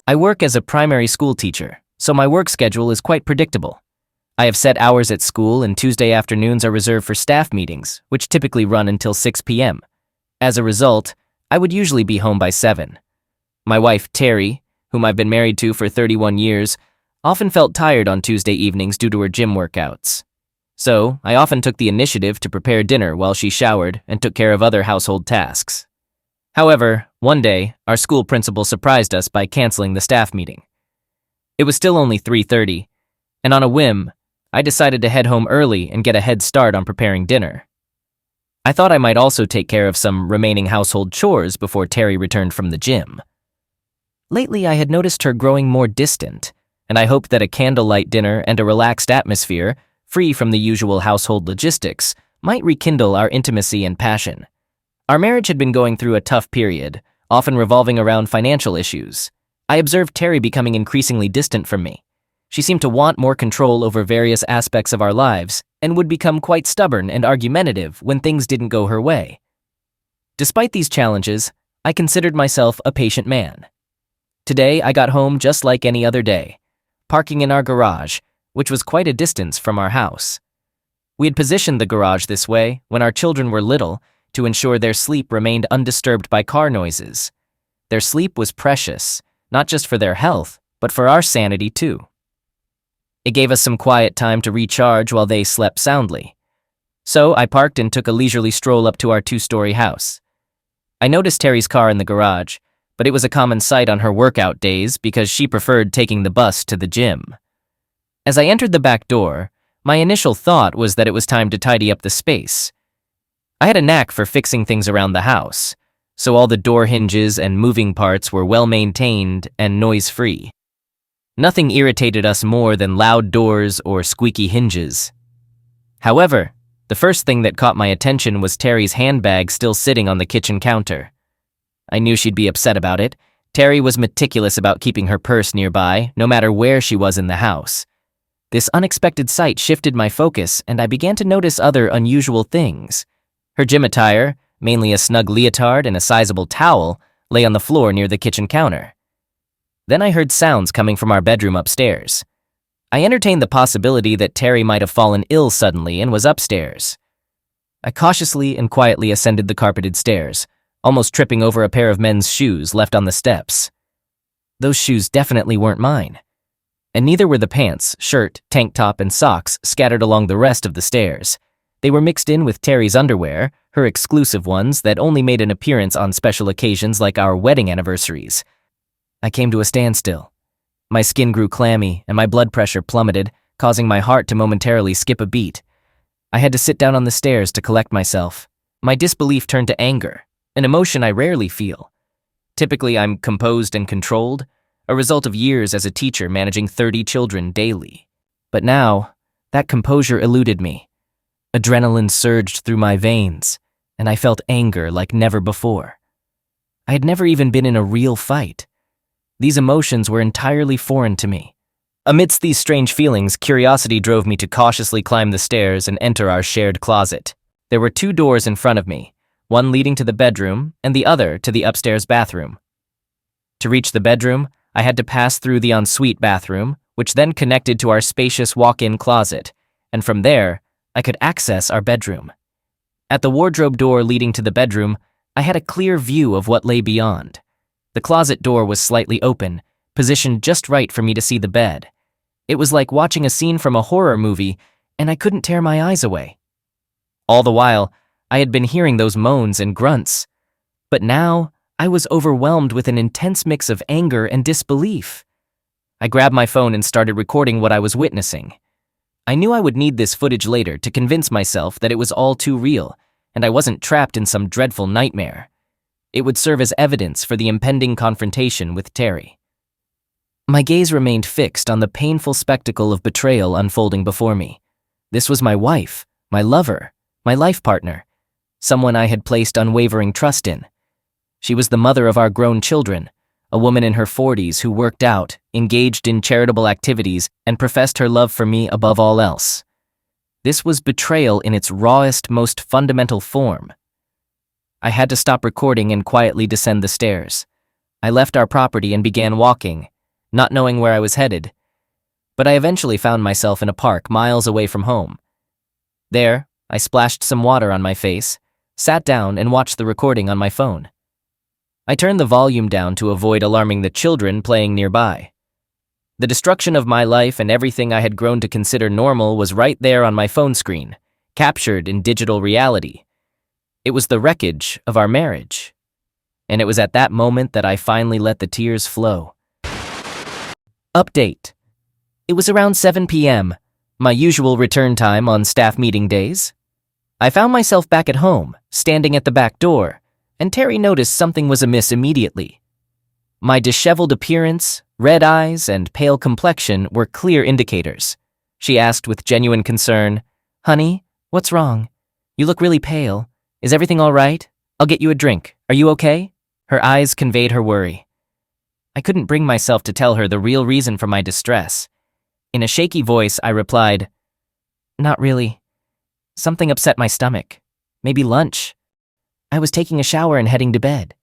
I work as a primary school teacher, so my work schedule is quite predictable. I have set hours at school, and Tuesday afternoons are reserved for staff meetings, which typically run until 6 p.m. As a result, I would usually be home by 7. My wife, Terry, whom I've been married to for 31 years, often felt tired on Tuesday evenings due to her gym workouts. So, I often took the initiative to prepare dinner while she showered and took care of other household tasks. However, one day, our school principal surprised us by canceling the staff meeting. It was still only 3:30, and on a whim, I decided to head home early and get a head start on preparing dinner. I thought I might also take care of some remaining household chores before Terry returned from the gym. Lately, I had noticed her growing more distant, and I hoped that a candlelight dinner and a relaxed atmosphere, free from the usual household logistics, might rekindle our intimacy and passion. Our marriage had been going through a tough period, often revolving around financial issues. I observed Terry becoming increasingly distant from me. She seemed to want more control over various aspects of our lives and would become quite stubborn and argumentative when things didn't go her way. Despite these challenges, I considered myself a patient man. Today, I got home just like any other day, parking in our garage, which was quite a distance from our house. We had positioned the garage this way when our children were little to ensure their sleep remained undisturbed by car noises. Their sleep was precious, not just for their health, but for our sanity too. It gave us some quiet time to recharge while they slept soundly. So I parked and took a leisurely stroll up to our 2-story house. I noticed Terry's car in the garage, but it was a common sight on her workout days because she preferred taking the bus to the gym. As I entered the back door, my initial thought was that it was time to tidy up the space. I had a knack for fixing things around the house, so all the door hinges and moving parts were well maintained and noise-free. Nothing irritated us more than loud doors or squeaky hinges. However, the first thing that caught my attention was Terry's handbag still sitting on the kitchen counter. I knew she'd be upset about it. Terry was meticulous about keeping her purse nearby, no matter where she was in the house. This unexpected sight shifted my focus, and I began to notice other unusual things. Her gym attire, mainly a snug leotard and a sizable towel, lay on the floor near the kitchen counter. Then I heard sounds coming from our bedroom upstairs. I entertained the possibility that Terry might have fallen ill suddenly and was upstairs. I cautiously and quietly ascended the carpeted stairs, almost tripping over a pair of men's shoes left on the steps. Those shoes definitely weren't mine. And neither were the pants, shirt, tank top, and socks scattered along the rest of the stairs. They were mixed in with Terry's underwear, her exclusive ones that only made an appearance on special occasions like our wedding anniversaries. I came to a standstill. My skin grew clammy and my blood pressure plummeted, causing my heart to momentarily skip a beat. I had to sit down on the stairs to collect myself. My disbelief turned to anger, an emotion I rarely feel. Typically, I'm composed and controlled, a result of years as a teacher managing 30 children daily. But now, that composure eluded me. Adrenaline surged through my veins, and I felt anger like never before. I had never even been in a real fight. These emotions were entirely foreign to me. Amidst these strange feelings, curiosity drove me to cautiously climb the stairs and enter our shared closet. There were 2 doors in front of me, one leading to the bedroom and the other to the upstairs bathroom. To reach the bedroom, I had to pass through the ensuite bathroom, which then connected to our spacious walk-in closet, and from there, I could access our bedroom. At the wardrobe door leading to the bedroom, I had a clear view of what lay beyond. The closet door was slightly open, positioned just right for me to see the bed. It was like watching a scene from a horror movie, and I couldn't tear my eyes away. All the while, I had been hearing those moans and grunts. But now, I was overwhelmed with an intense mix of anger and disbelief. I grabbed my phone and started recording what I was witnessing. I knew I would need this footage later to convince myself that it was all too real, and I wasn't trapped in some dreadful nightmare. It would serve as evidence for the impending confrontation with Terry. My gaze remained fixed on the painful spectacle of betrayal unfolding before me. This was my wife, my lover, my life partner, someone I had placed unwavering trust in. She was the mother of our grown children, a woman in her 40s who worked out, engaged in charitable activities, and professed her love for me above all else. This was betrayal in its rawest, most fundamental form. I had to stop recording and quietly descend the stairs. I left our property and began walking, not knowing where I was headed. But I eventually found myself in a park miles away from home. There, I splashed some water on my face, sat down, and watched the recording on my phone. I turned the volume down to avoid alarming the children playing nearby. The destruction of my life and everything I had grown to consider normal was right there on my phone screen, captured in digital reality. It was the wreckage of our marriage. And it was at that moment that I finally let the tears flow. Update. It was around 7 p.m., my usual return time on staff meeting days. I found myself back at home, standing at the back door, and Terry noticed something was amiss immediately. My disheveled appearance, red eyes, and pale complexion were clear indicators. She asked with genuine concern, "Honey, what's wrong? You look really pale. Is everything all right? I'll get you a drink. Are you okay?" Her eyes conveyed her worry. I couldn't bring myself to tell her the real reason for my distress. In a shaky voice, I replied, "Not really. Something upset my stomach. Maybe lunch. I was taking a shower and heading to bed."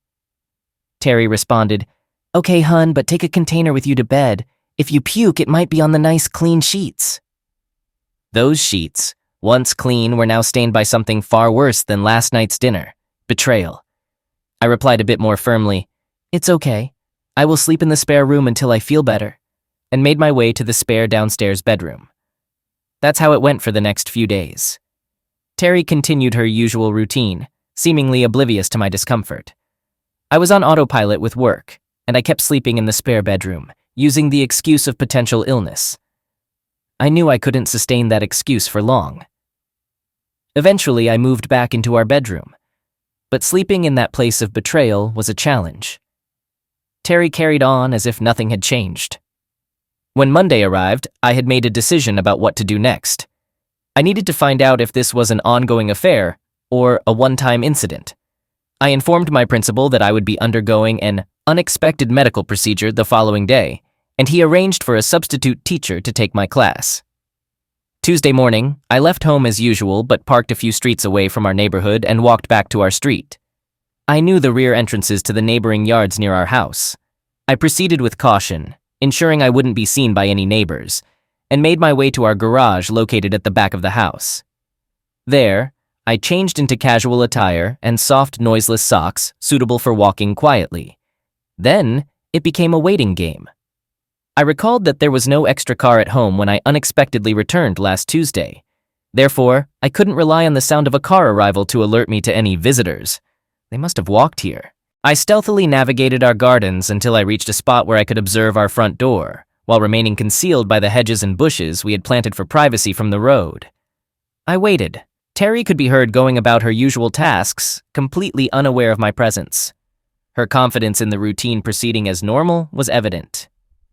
Terry responded, "Okay, hun, but take a container with you to bed. If you puke, it might be on the nice, clean sheets." Those sheets, once clean, were now stained by something far worse than last night's dinner: betrayal. I replied a bit more firmly, "It's okay. I will sleep in the spare room until I feel better," and made my way to the spare downstairs bedroom. That's how it went for the next few days. Terry continued her usual routine, seemingly oblivious to my discomfort. I was on autopilot with work, and I kept sleeping in the spare bedroom, using the excuse of potential illness. I knew I couldn't sustain that excuse for long. Eventually, I moved back into our bedroom, but sleeping in that place of betrayal was a challenge. Terry carried on as if nothing had changed. When Monday arrived, I had made a decision about what to do next. I needed to find out if this was an ongoing affair or a one-time incident. I informed my principal that I would be undergoing an unexpected medical procedure the following day, and he arranged for a substitute teacher to take my class. Tuesday morning, I left home as usual but parked a few streets away from our neighborhood and walked back to our street. I knew the rear entrances to the neighboring yards near our house. I proceeded with caution, ensuring I wouldn't be seen by any neighbors, and made my way to our garage located at the back of the house. There, I changed into casual attire and soft, noiseless socks suitable for walking quietly. Then, it became a waiting game. I recalled that there was no extra car at home when I unexpectedly returned last Tuesday. Therefore, I couldn't rely on the sound of a car arrival to alert me to any visitors. They must have walked here. I stealthily navigated our gardens until I reached a spot where I could observe our front door, while remaining concealed by the hedges and bushes we had planted for privacy from the road. I waited. Terry could be heard going about her usual tasks, completely unaware of my presence. Her confidence in the routine proceeding as normal was evident.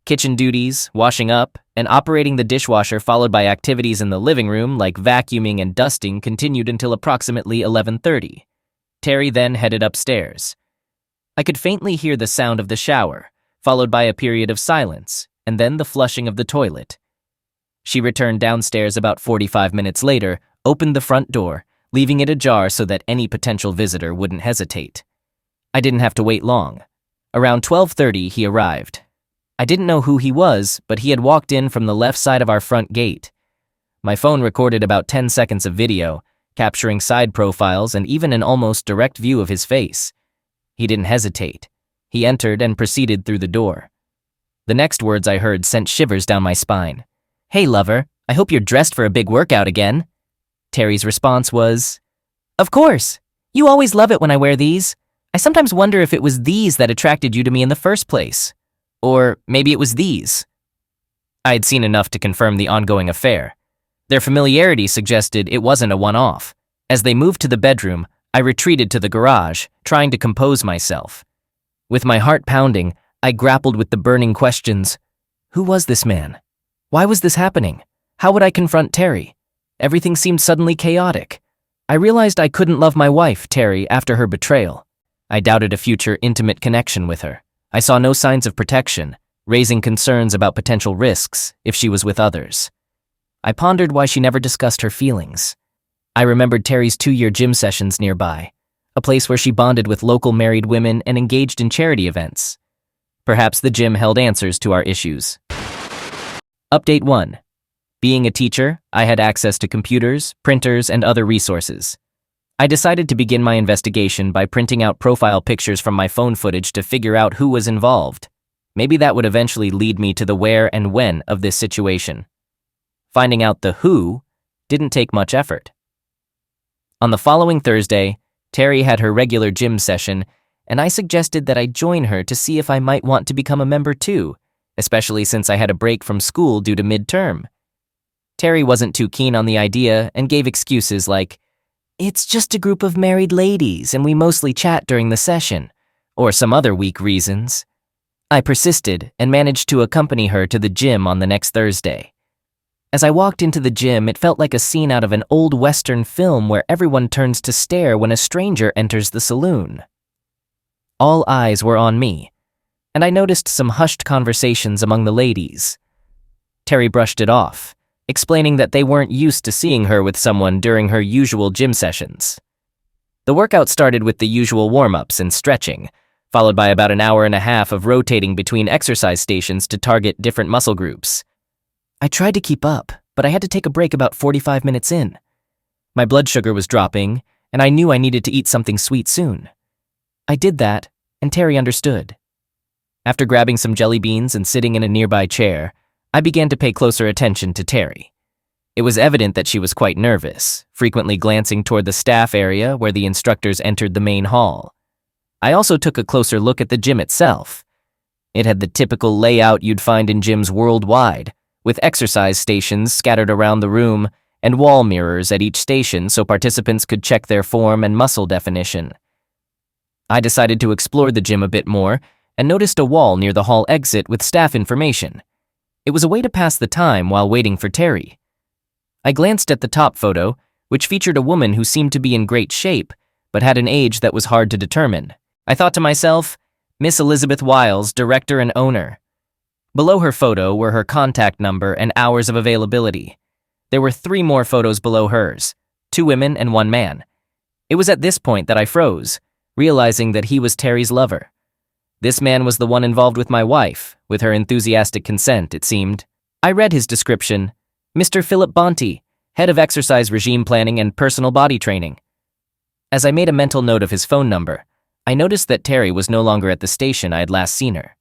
Kitchen duties, washing up, and operating the dishwasher followed by activities in the living room like vacuuming and dusting continued until approximately 11:30. Terry then headed upstairs. I could faintly hear the sound of the shower, followed by a period of silence, and then the flushing of the toilet. She returned downstairs about 45 minutes later, opened the front door, leaving it ajar so that any potential visitor wouldn't hesitate. I didn't have to wait long. Around 12:30, he arrived. I didn't know who he was, but he had walked in from the left side of our front gate. My phone recorded about 10 seconds of video, capturing side profiles and even an almost direct view of his face. He didn't hesitate. He entered and proceeded through the door. The next words I heard sent shivers down my spine. "Hey, lover, I hope you're dressed for a big workout again." Terry's response was, "Of course. You always love it when I wear these. I sometimes wonder if it was these that attracted you to me in the first place. Or maybe it was these." I had seen enough to confirm the ongoing affair. Their familiarity suggested it wasn't a one-off. As they moved to the bedroom, I retreated to the garage, trying to compose myself. With my heart pounding, I grappled with the burning questions. Who was this man? Why was this happening? How would I confront Terry? Everything seemed suddenly chaotic. I realized I couldn't love my wife, Terry, after her betrayal. I doubted a future intimate connection with her. I saw no signs of protection, raising concerns about potential risks if she was with others. I pondered why she never discussed her feelings. I remembered Terry's 2-year gym sessions nearby, a place where she bonded with local married women and engaged in charity events. Perhaps the gym held answers to our issues. Update 1. Being a teacher, I had access to computers, printers, and other resources. I decided to begin my investigation by printing out profile pictures from my phone footage to figure out who was involved. Maybe that would eventually lead me to the where and when of this situation. Finding out the who didn't take much effort. On the following Thursday, Terry had her regular gym session, and I suggested that I join her to see if I might want to become a member too, especially since I had a break from school due to midterm. Terry wasn't too keen on the idea and gave excuses like, "It's just a group of married ladies and we mostly chat during the session," or some other weak reasons. I persisted and managed to accompany her to the gym on the next Thursday. As I walked into the gym, it felt like a scene out of an old Western film where everyone turns to stare when a stranger enters the saloon. All eyes were on me, and I noticed some hushed conversations among the ladies. Terry brushed it off, explaining that they weren't used to seeing her with someone during her usual gym sessions. The workout started with the usual warm-ups and stretching, followed by about an hour and a half of rotating between exercise stations to target different muscle groups. I tried to keep up, but I had to take a break about 45 minutes in. My blood sugar was dropping, and I knew I needed to eat something sweet soon. I did that, and Terry understood. After grabbing some jelly beans and sitting in a nearby chair, I began to pay closer attention to Terry. It was evident that she was quite nervous, frequently glancing toward the staff area where the instructors entered the main hall. I also took a closer look at the gym itself. It had the typical layout you'd find in gyms worldwide, with exercise stations scattered around the room and wall mirrors at each station so participants could check their form and muscle definition. I decided to explore the gym a bit more and noticed a wall near the hall exit with staff information. It was a way to pass the time while waiting for Terry. I glanced at the top photo, which featured a woman who seemed to be in great shape, but had an age that was hard to determine. I thought to myself, Miss Elizabeth Wiles, director and owner. Below her photo were her contact number and hours of availability. There were 3 more photos below hers, 2 women and 1 man. It was at this point that I froze, realizing that he was Terry's lover. This man was the one involved with my wife, with her enthusiastic consent, it seemed. I read his description, Mr. Philip Bonte, head of exercise regime planning and personal body training. As I made a mental note of his phone number, I noticed that Terry was no longer at the station I had last seen her.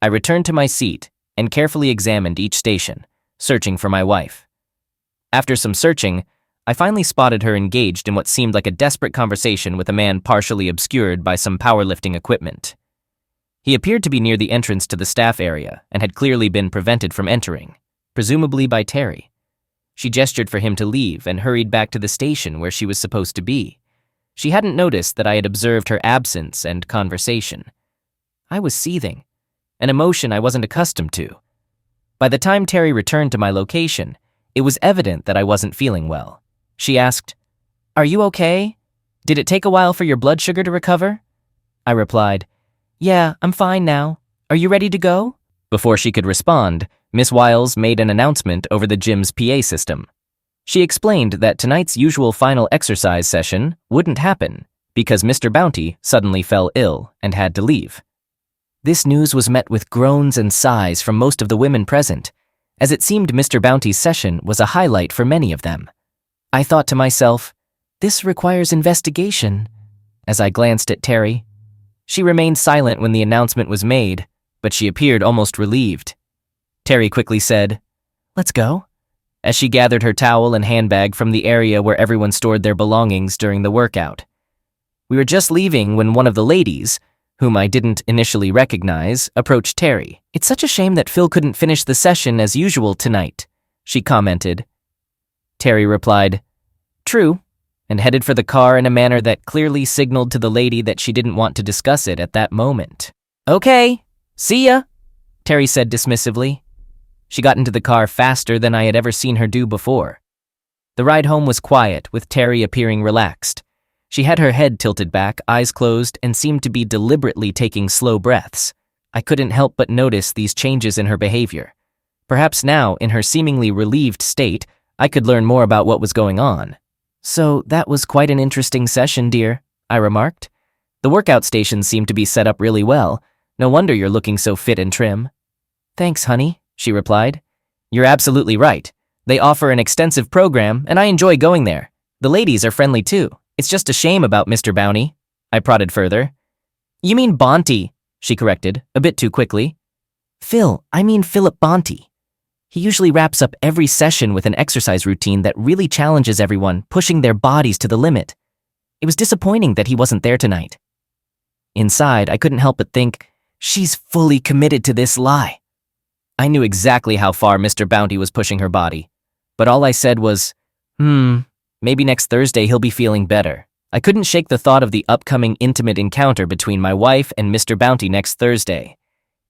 I returned to my seat and carefully examined each station, searching for my wife. After some searching, I finally spotted her engaged in what seemed like a desperate conversation with a man partially obscured by some powerlifting equipment. He appeared to be near the entrance to the staff area and had clearly been prevented from entering, presumably by Terry. She gestured for him to leave and hurried back to the station where she was supposed to be. She hadn't noticed that I had observed her absence and conversation. I was seething, an emotion I wasn't accustomed to. By the time Terry returned to my location, it was evident that I wasn't feeling well. She asked, "Are you okay? Did it take a while for your blood sugar to recover?" I replied, "Yeah, I'm fine now. Are you ready to go?" Before she could respond, Miss Wiles made an announcement over the gym's PA system. She explained that tonight's usual final exercise session wouldn't happen because Mr. Bounty suddenly fell ill and had to leave. This news was met with groans and sighs from most of the women present, as it seemed Mr. Bounty's session was a highlight for many of them. I thought to myself, this requires investigation, as I glanced at Terry. She remained silent when the announcement was made, but she appeared almost relieved. Terry quickly said, "Let's go," as she gathered her towel and handbag from the area where everyone stored their belongings during the workout. We were just leaving when one of the ladies, whom I didn't initially recognize, approached Terry. "It's such a shame that Phil couldn't finish the session as usual tonight," she commented. Terry replied, "True," and headed for the car in a manner that clearly signaled to the lady that she didn't want to discuss it at that moment. "Okay, see ya," Terry said dismissively. She got into the car faster than I had ever seen her do before. The ride home was quiet, with Terry appearing relaxed. She had her head tilted back, eyes closed, and seemed to be deliberately taking slow breaths. I couldn't help but notice these changes in her behavior. Perhaps now, in her seemingly relieved state, I could learn more about what was going on. "So that was quite an interesting session, dear," I remarked. The workout station seemed to be set up really well, No wonder you're looking so fit and trim. Thanks, honey, she replied. You're absolutely right. They offer an extensive program, and I enjoy going there. The ladies are friendly too. It's just a shame about Mr. Bounty. I prodded further. You mean Bonty, she corrected, a bit too quickly. Phil, I mean Philip Bonty. He usually wraps up every session with an exercise routine that really challenges everyone, pushing their bodies to the limit. It was disappointing that he wasn't there tonight. Inside, I couldn't help but think, she's fully committed to this lie. I knew exactly how far Mr. Bounty was pushing her body, but all I said was, maybe next Thursday he'll be feeling better. I couldn't shake the thought of the upcoming intimate encounter between my wife and Mr. Bounty next Thursday.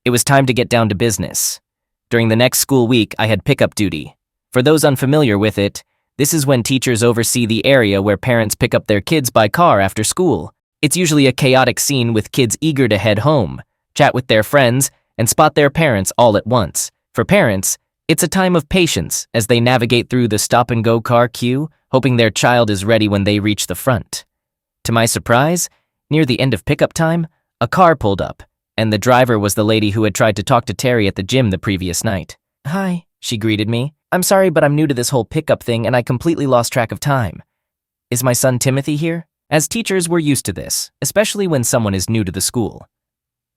It was time to get down to business. During the next school week, I had pickup duty. For those unfamiliar with it, this is when teachers oversee the area where parents pick up their kids by car after school. It's usually a chaotic scene with kids eager to head home, chat with their friends, and spot their parents all at once. For parents, it's a time of patience as they navigate through the stop-and-go car queue, hoping their child is ready when they reach the front. To my surprise, near the end of pickup time, a car pulled up, and the driver was the lady who had tried to talk to Terry at the gym the previous night. Hi, she greeted me. I'm sorry, but I'm new to this whole pickup thing and I completely lost track of time. Is my son Timothy here? As teachers, we're used to this, especially when someone is new to the school.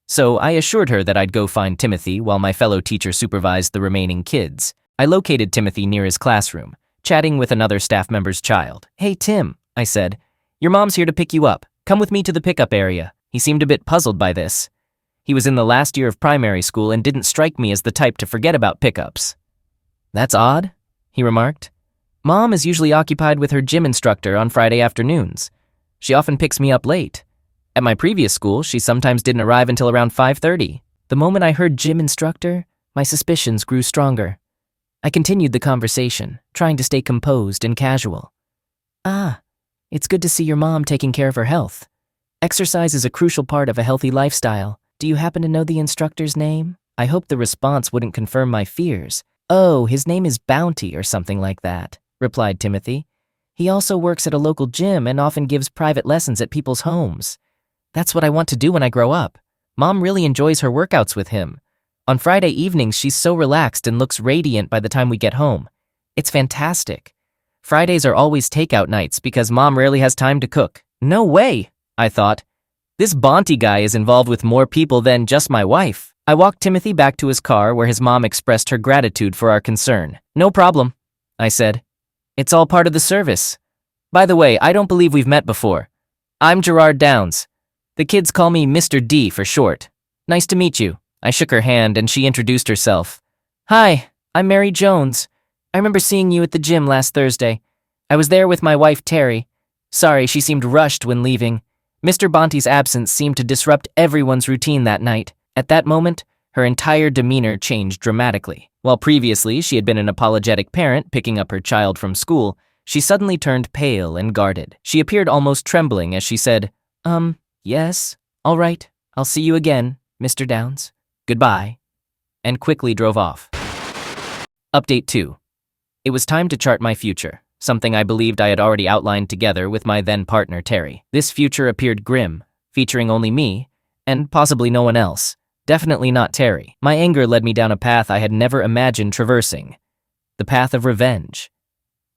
So I assured her that I'd go find Timothy while my fellow teacher supervised the remaining kids. I located Timothy near his classroom, chatting with another staff member's child. Hey, Tim, I said. Your mom's here to pick you up. Come with me to the pickup area. He seemed a bit puzzled by this. He was in the last year of primary school and didn't strike me as the type to forget about pickups. That's odd, he remarked. Mom is usually occupied with her gym instructor on Friday afternoons. She often picks me up late. At my previous school, she sometimes didn't arrive until around 5:30. The moment I heard gym instructor, my suspicions grew stronger. I continued the conversation, trying to stay composed and casual. It's good to see your mom taking care of her health. Exercise is a crucial part of a healthy lifestyle. Do you happen to know the instructor's name? I hoped the response wouldn't confirm my fears. Oh, his name is Bounty or something like that, replied Timothy. He also works at a local gym and often gives private lessons at people's homes. That's what I want to do when I grow up. Mom really enjoys her workouts with him. On Friday evenings, she's so relaxed and looks radiant by the time we get home. It's fantastic. Fridays are always takeout nights because Mom rarely has time to cook. No way, I thought. This Bonty guy is involved with more people than just my wife. I walked Timothy back to his car where his mom expressed her gratitude for our concern. No problem, I said. It's all part of the service. By the way, I don't believe we've met before. I'm Gerard Downs. The kids call me Mr. D for short. Nice to meet you. I shook her hand and she introduced herself. Hi, I'm Mary Jones. I remember seeing you at the gym last Thursday. I was there with my wife Terry. Sorry, she seemed rushed when leaving. Mr. Bonty's absence seemed to disrupt everyone's routine that night. At that moment, her entire demeanor changed dramatically. While previously she had been an apologetic parent picking up her child from school, she suddenly turned pale and guarded. She appeared almost trembling as she said, yes, all right, I'll see you again, Mr. Downs. Goodbye, and quickly drove off. Update 2. It was time to chart my future, something I believed I had already outlined together with my then-partner Terry. This future appeared grim, featuring only me, and possibly no one else. Definitely not Terry. My anger led me down a path I had never imagined traversing. The path of revenge.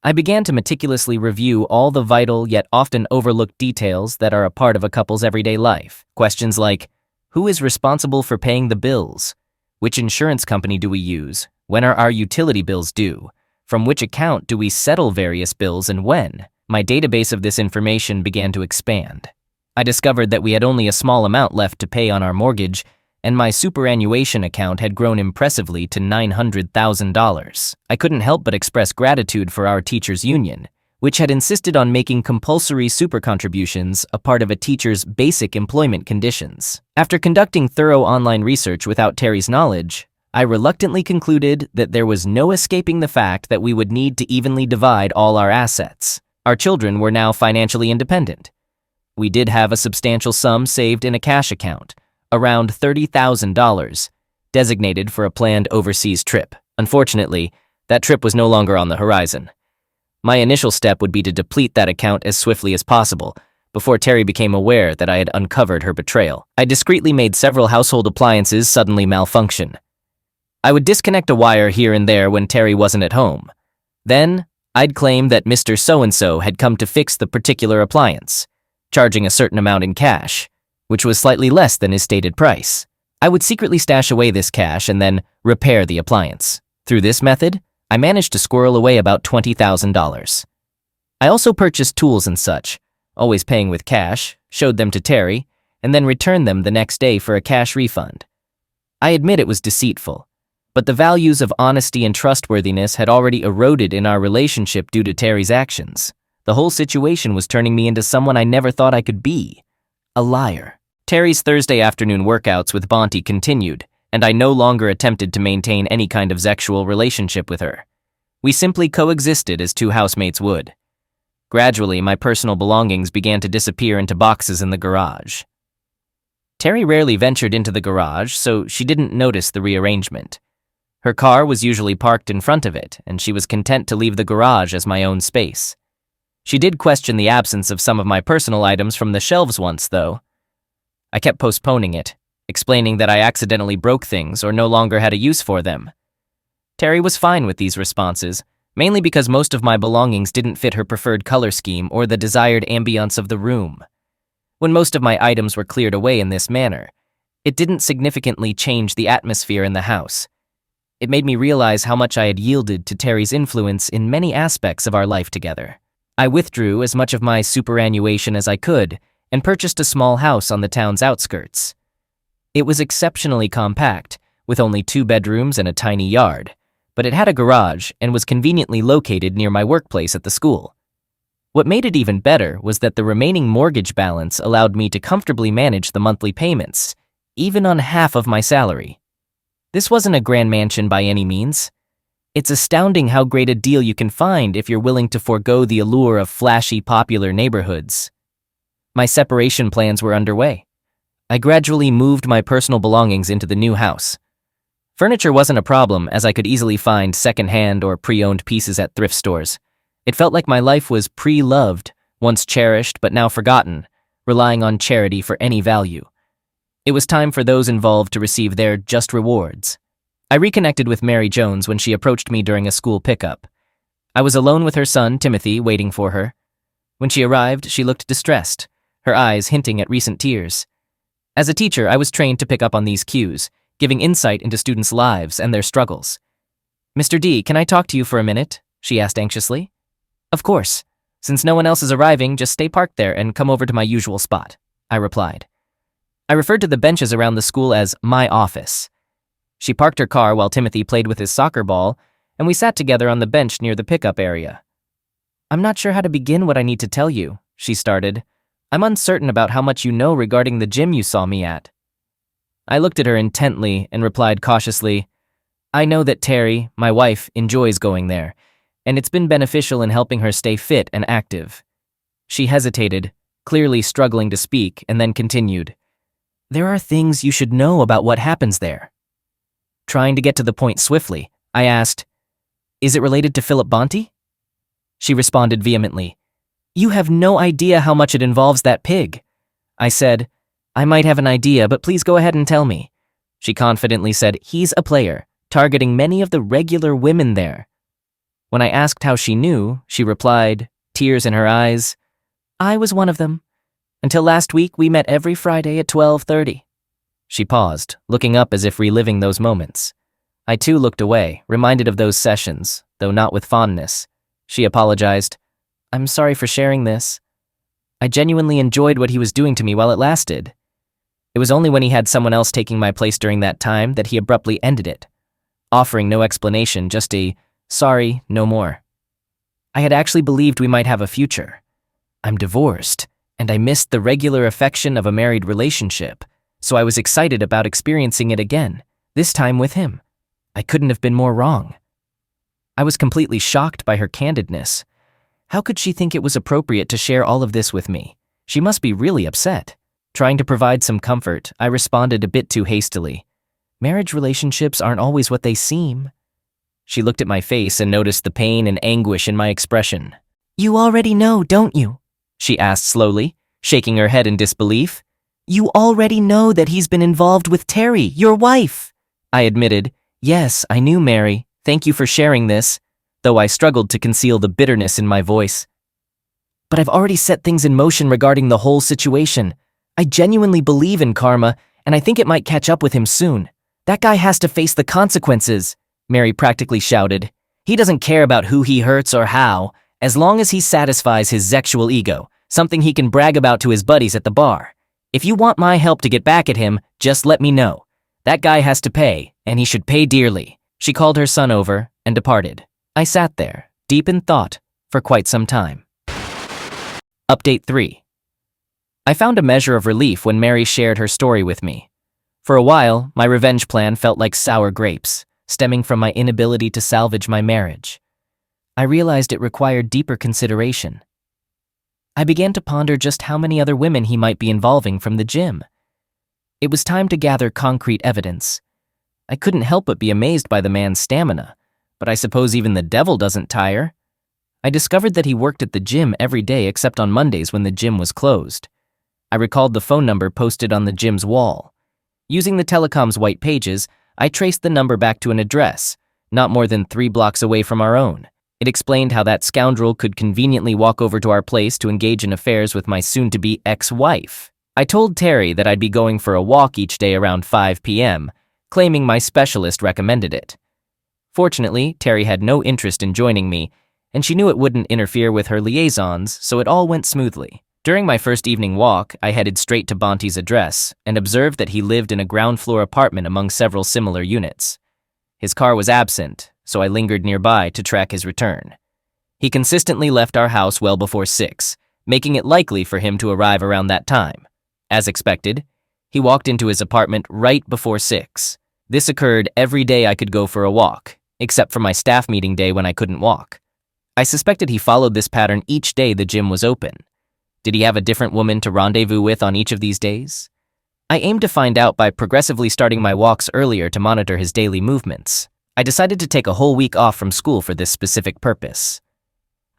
I began to meticulously review all the vital yet often overlooked details that are a part of a couple's everyday life. Questions like, who is responsible for paying the bills? Which insurance company do we use? When are our utility bills due? From which account do we settle various bills and when? My database of this information began to expand. I discovered that we had only a small amount left to pay on our mortgage, and my superannuation account had grown impressively to $900,000. I couldn't help but express gratitude for our teachers' union, which had insisted on making compulsory super contributions a part of a teacher's basic employment conditions. After conducting thorough online research without Terry's knowledge, I reluctantly concluded that there was no escaping the fact that we would need to evenly divide all our assets. Our children were now financially independent. We did have a substantial sum saved in a cash account, around $30,000, designated for a planned overseas trip. Unfortunately, that trip was no longer on the horizon. My initial step would be to deplete that account as swiftly as possible, before Terry became aware that I had uncovered her betrayal. I discreetly made several household appliances suddenly malfunction. I would disconnect a wire here and there when Terry wasn't at home. Then, I'd claim that Mr. So-and-so had come to fix the particular appliance, charging a certain amount in cash, which was slightly less than his stated price. I would secretly stash away this cash and then repair the appliance. Through this method, I managed to squirrel away about $20,000. I also purchased tools and such, always paying with cash, showed them to Terry, and then returned them the next day for a cash refund. I admit it was deceitful, but the values of honesty and trustworthiness had already eroded in our relationship due to Terry's actions. The whole situation was turning me into someone I never thought I could be, a liar. Terry's Thursday afternoon workouts with Bonte continued, and I no longer attempted to maintain any kind of sexual relationship with her. We simply coexisted as two housemates would. Gradually, my personal belongings began to disappear into boxes in the garage. Terry rarely ventured into the garage, so she didn't notice the rearrangement. Her car was usually parked in front of it, and she was content to leave the garage as my own space. She did question the absence of some of my personal items from the shelves once, though. I kept postponing it, explaining that I accidentally broke things or no longer had a use for them. Terry was fine with these responses, mainly because most of my belongings didn't fit her preferred color scheme or the desired ambience of the room. When most of my items were cleared away in this manner, it didn't significantly change the atmosphere in the house. It made me realize how much I had yielded to Terry's influence in many aspects of our life together. I withdrew as much of my superannuation as I could and purchased a small house on the town's outskirts. It was exceptionally compact, with only 2 bedrooms and a tiny yard, but it had a garage and was conveniently located near my workplace at the school. What made it even better was that the remaining mortgage balance allowed me to comfortably manage the monthly payments, even on half of my salary. This wasn't a grand mansion by any means. It's astounding how great a deal you can find if you're willing to forego the allure of flashy, popular neighborhoods. My separation plans were underway. I gradually moved my personal belongings into the new house. Furniture wasn't a problem, as I could easily find second-hand or pre-owned pieces at thrift stores. It felt like my life was pre-loved, once cherished but now forgotten, relying on charity for any value. It was time for those involved to receive their just rewards. I reconnected with Mary Jones when she approached me during a school pickup. I was alone with her son, Timothy, waiting for her. When she arrived, she looked distressed, her eyes hinting at recent tears. As a teacher, I was trained to pick up on these cues, giving insight into students' lives and their struggles. "Mr. D, can I talk to you for a minute?" she asked anxiously. "Of course. Since no one else is arriving, just stay parked there and come over to my usual spot," I replied. I referred to the benches around the school as my office. She parked her car while Timothy played with his soccer ball, and we sat together on the bench near the pickup area. "I'm not sure how to begin what I need to tell you," she started. "I'm uncertain about how much you know regarding the gym you saw me at." I looked at her intently and replied cautiously, "I know that Terry, my wife, enjoys going there, and it's been beneficial in helping her stay fit and active." She hesitated, clearly struggling to speak, and then continued, "There are things you should know about what happens there." Trying to get to the point swiftly, I asked, "Is it related to Philip Bonte?" She responded vehemently, "You have no idea how much it involves that pig." I said, "I might have an idea, but please go ahead and tell me." She confidently said, "He's a player, targeting many of the regular women there." When I asked how she knew, she replied, tears in her eyes, "I was one of them. Until last week, we met every Friday at 12:30. She paused, looking up as if reliving those moments. I too looked away, reminded of those sessions, though not with fondness. She apologized. "I'm sorry for sharing this. I genuinely enjoyed what he was doing to me while it lasted. It was only when he had someone else taking my place during that time that he abruptly ended it, offering no explanation, just a, 'Sorry, no more.' I had actually believed we might have a future. I'm divorced, and I missed the regular affection of a married relationship, so I was excited about experiencing it again, this time with him. I couldn't have been more wrong." I was completely shocked by her candidness. How could she think it was appropriate to share all of this with me? She must be really upset. Trying to provide some comfort, I responded a bit too hastily. "Marriage relationships aren't always what they seem." She looked at my face and noticed the pain and anguish in my expression. "You already know, don't you?" she asked slowly, shaking her head in disbelief. "You already know that he's been involved with Terry, your wife." I admitted, "Yes, I knew, Mary. Thank you for sharing this," though I struggled to conceal the bitterness in my voice. "But I've already set things in motion regarding the whole situation. I genuinely believe in karma, and I think it might catch up with him soon. That guy has to face the consequences," Mary practically shouted. "He doesn't care about who he hurts or how, as long as he satisfies his sexual ego, something he can brag about to his buddies at the bar. If you want my help to get back at him, just let me know. That guy has to pay, and he should pay dearly." She called her son over and departed. I sat there, deep in thought, for quite some time. Update 3. I found a measure of relief when Mary shared her story with me. For a while, my revenge plan felt like sour grapes, stemming from my inability to salvage my marriage. I realized it required deeper consideration. I began to ponder just how many other women he might be involving from the gym. It was time to gather concrete evidence. I couldn't help but be amazed by the man's stamina, but I suppose even the devil doesn't tire. I discovered that he worked at the gym every day except on Mondays when the gym was closed. I recalled the phone number posted on the gym's wall. Using the telecom's white pages, I traced the number back to an address, not more than 3 blocks away from our own. It explained how that scoundrel could conveniently walk over to our place to engage in affairs with my soon-to-be ex-wife. I told Terry that I'd be going for a walk each day around 5 p.m., claiming my specialist recommended it. Fortunately, Terry had no interest in joining me, and she knew it wouldn't interfere with her liaisons, so it all went smoothly. During my first evening walk, I headed straight to Bonte's address and observed that he lived in a ground-floor apartment among several similar units. His car was absent, so I lingered nearby to track his return. He consistently left our house well before 6, making it likely for him to arrive around that time. As expected, he walked into his apartment right before 6. This occurred every day I could go for a walk, except for my staff meeting day when I couldn't walk. I suspected he followed this pattern each day the gym was open. Did he have a different woman to rendezvous with on each of these days? I aimed to find out by progressively starting my walks earlier to monitor his daily movements. I decided to take a whole week off from school for this specific purpose.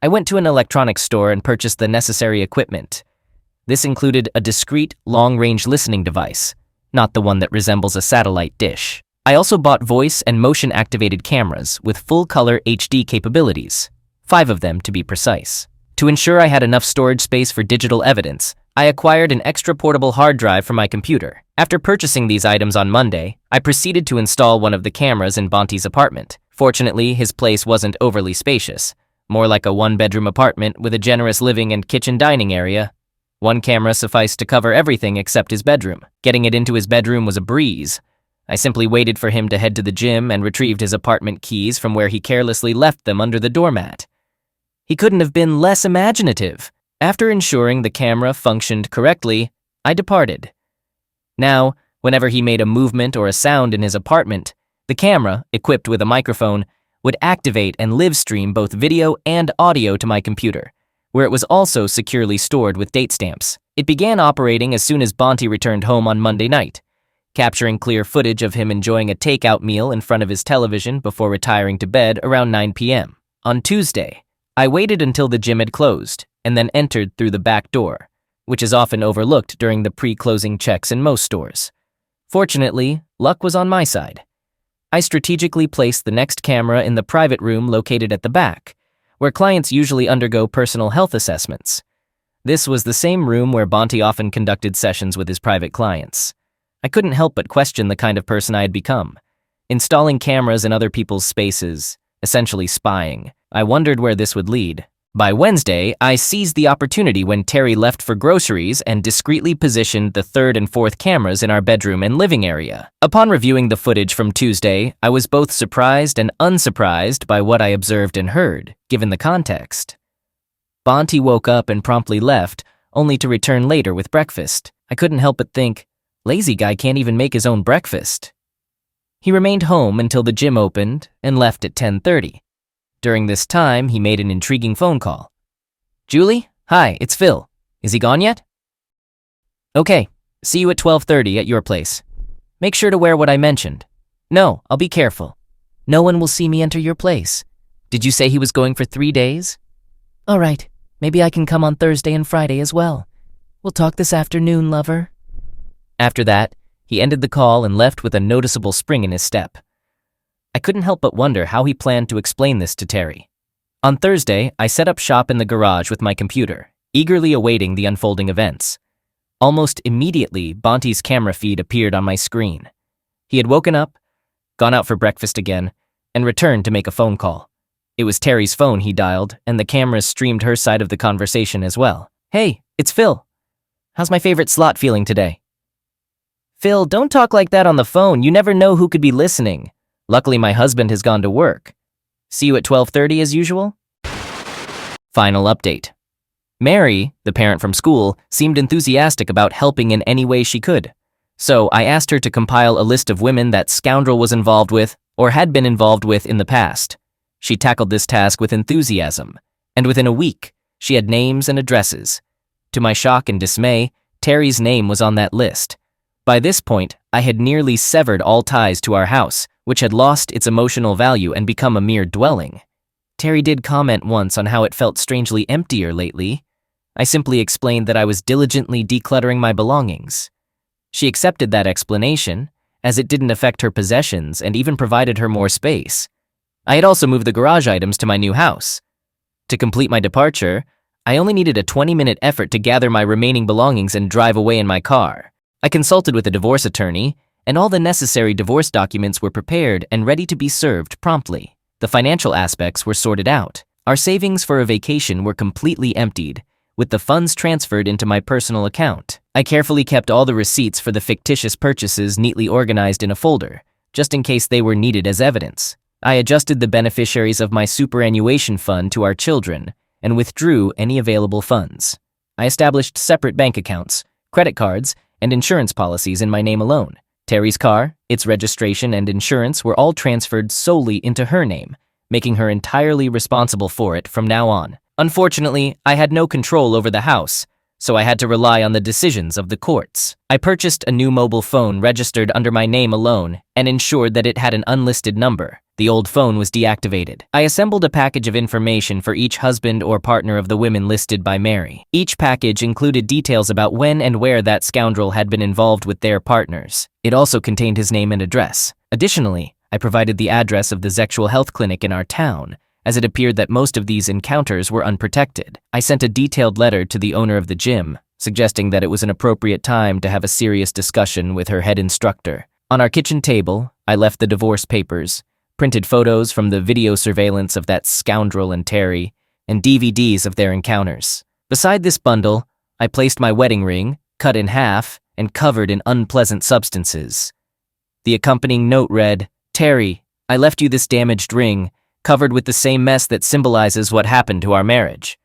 I went to an electronics store and purchased the necessary equipment. This included a discreet, long-range listening device, not the one that resembles a satellite dish. I also bought voice and motion-activated cameras with full-color HD capabilities, 5 of them to be precise. To ensure I had enough storage space for digital evidence, I acquired an extra portable hard drive for my computer. After purchasing these items on Monday, I proceeded to install one of the cameras in Bonte's apartment. Fortunately, his place wasn't overly spacious, more like a 1-bedroom apartment with a generous living and kitchen dining area. One camera sufficed to cover everything except his bedroom. Getting it into his bedroom was a breeze. I simply waited for him to head to the gym and retrieved his apartment keys from where he carelessly left them under the doormat. He couldn't have been less imaginative. After ensuring the camera functioned correctly, I departed. Now, whenever he made a movement or a sound in his apartment, the camera, equipped with a microphone, would activate and live stream both video and audio to my computer, where it was also securely stored with date stamps. It began operating as soon as Bonte returned home on Monday night, capturing clear footage of him enjoying a takeout meal in front of his television before retiring to bed around 9 p.m. On Tuesday, I waited until the gym had closed and then entered through the back door, which is often overlooked during the pre-closing checks in most stores. Fortunately, luck was on my side. I strategically placed the next camera in the private room located at the back, where clients usually undergo personal health assessments. This was the same room where Bonte often conducted sessions with his private clients. I couldn't help but question the kind of person I had become. Installing cameras in other people's spaces, essentially spying. I wondered where this would lead. By Wednesday, I seized the opportunity when Terry left for groceries and discreetly positioned the 3rd and 4th cameras in our bedroom and living area. Upon reviewing the footage from Tuesday, I was both surprised and unsurprised by what I observed and heard, given the context. Bonte woke up and promptly left, only to return later with breakfast. I couldn't help but think, lazy guy can't even make his own breakfast. He remained home until the gym opened and left at 10:30. During this time, he made an intriguing phone call. "Julie? Hi, it's Phil. Is he gone yet?" "Okay, see you at 12:30 at your place. Make sure to wear what I mentioned." "No, I'll be careful. No one will see me enter your place. Did you say he was going for 3 days?" "All right, maybe I can come on Thursday and Friday as well. We'll talk this afternoon, lover. After that, he ended the call and left with a noticeable spring in his step. I couldn't help but wonder how he planned to explain this to Terry. On Thursday, I set up shop in the garage with my computer, eagerly awaiting the unfolding events. Almost immediately, Bonte's camera feed appeared on my screen. He had woken up, gone out for breakfast again, and returned to make a phone call. It was Terry's phone he dialed, and the cameras streamed her side of the conversation as well. Hey, it's Phil. How's my favorite slot feeling today? Phil, don't talk like that on the phone. You never know who could be listening. Luckily, my husband has gone to work. See you at 12:30 as usual? Final update. Mary, the parent from school, seemed enthusiastic about helping in any way she could. So I asked her to compile a list of women that Scoundrel was involved with or had been involved with in the past. She tackled this task with enthusiasm, and within a week, she had names and addresses. To my shock and dismay, Terry's name was on that list. By this point, I had nearly severed all ties to our house, which had lost its emotional value and become a mere dwelling. Terry did comment once on how it felt strangely emptier lately. I simply explained that I was diligently decluttering my belongings. She accepted that explanation, as it didn't affect her possessions and even provided her more space. I had also moved the garage items to my new house. To complete my departure, I only needed a 20-minute effort to gather my remaining belongings and drive away in my car. I consulted with a divorce attorney, and all the necessary divorce documents were prepared and ready to be served promptly. The financial aspects were sorted out. Our savings for a vacation were completely emptied, with the funds transferred into my personal account. I carefully kept all the receipts for the fictitious purchases neatly organized in a folder, just in case they were needed as evidence. I adjusted the beneficiaries of my superannuation fund to our children and withdrew any available funds. I established separate bank accounts, credit cards, and insurance policies in my name alone. Terry's car, its registration, and insurance were all transferred solely into her name, making her entirely responsible for it from now on. Unfortunately, I had no control over the house, so I had to rely on the decisions of the courts. I purchased a new mobile phone registered under my name alone and ensured that it had an unlisted number. The old phone was deactivated. I assembled a package of information for each husband or partner of the women listed by Mary. Each package included details about when and where that scoundrel had been involved with their partners. It also contained his name and address. Additionally, I provided the address of the sexual health clinic in our town, as it appeared that most of these encounters were unprotected. I sent a detailed letter to the owner of the gym, suggesting that it was an appropriate time to have a serious discussion with her head instructor. On our kitchen table, I left the divorce papers, printed photos from the video surveillance of that scoundrel and Terry, and DVDs of their encounters. Beside this bundle, I placed my wedding ring, cut in half, and covered in unpleasant substances. The accompanying note read, "Terry, I left you this damaged ring, covered with the same mess that symbolizes what happened to our marriage.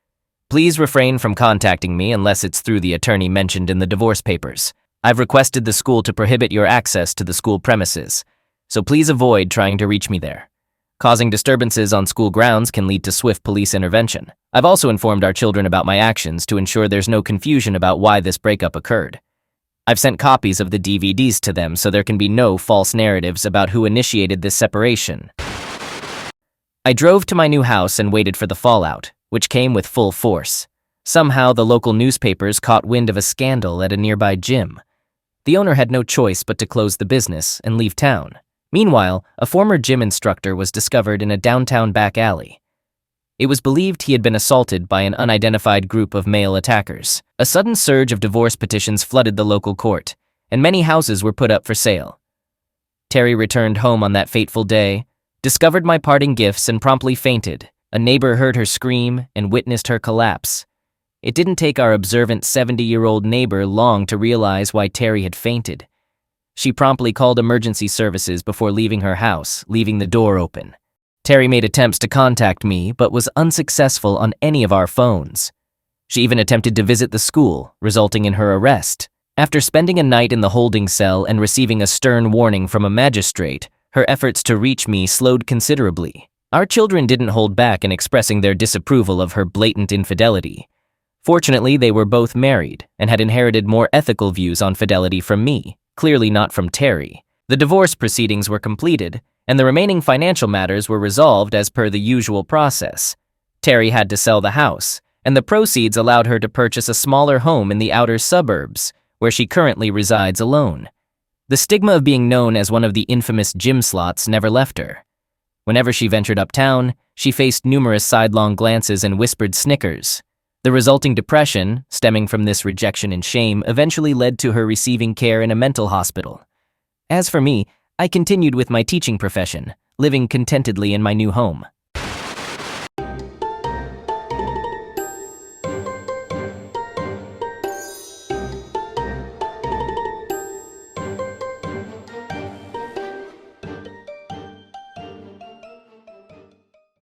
Please refrain from contacting me unless it's through the attorney mentioned in the divorce papers. I've requested the school to prohibit your access to the school premises, so please avoid trying to reach me there. Causing disturbances on school grounds can lead to swift police intervention. I've also informed our children about my actions to ensure there's no confusion about why this breakup occurred. I've sent copies of the DVDs to them so there can be no false narratives about who initiated this separation." I drove to my new house and waited for the fallout, which came with full force. Somehow, the local newspapers caught wind of a scandal at a nearby gym. The owner had no choice but to close the business and leave town. Meanwhile, a former gym instructor was discovered in a downtown back alley. It was believed he had been assaulted by an unidentified group of male attackers. A sudden surge of divorce petitions flooded the local court, and many houses were put up for sale. Terry returned home on that fateful day, discovered my parting gifts, and promptly fainted. A neighbor heard her scream and witnessed her collapse. It didn't take our observant 70-year-old neighbor long to realize why Terry had fainted. She promptly called emergency services before leaving her house, leaving the door open. Terry made attempts to contact me, but was unsuccessful on any of our phones. She even attempted to visit the school, resulting in her arrest. After spending a night in the holding cell and receiving a stern warning from a magistrate, her efforts to reach me slowed considerably. Our children didn't hold back in expressing their disapproval of her blatant infidelity. Fortunately, they were both married and had inherited more ethical views on fidelity from me, clearly not from Terry. The divorce proceedings were completed, and the remaining financial matters were resolved as per the usual process. Terry had to sell the house, and the proceeds allowed her to purchase a smaller home in the outer suburbs, where she currently resides alone. The stigma of being known as one of the infamous gym slots never left her. Whenever she ventured uptown, she faced numerous sidelong glances and whispered snickers. The resulting depression, stemming from this rejection and shame, eventually led to her receiving care in a mental hospital. As for me, I continued with my teaching profession, living contentedly in my new home.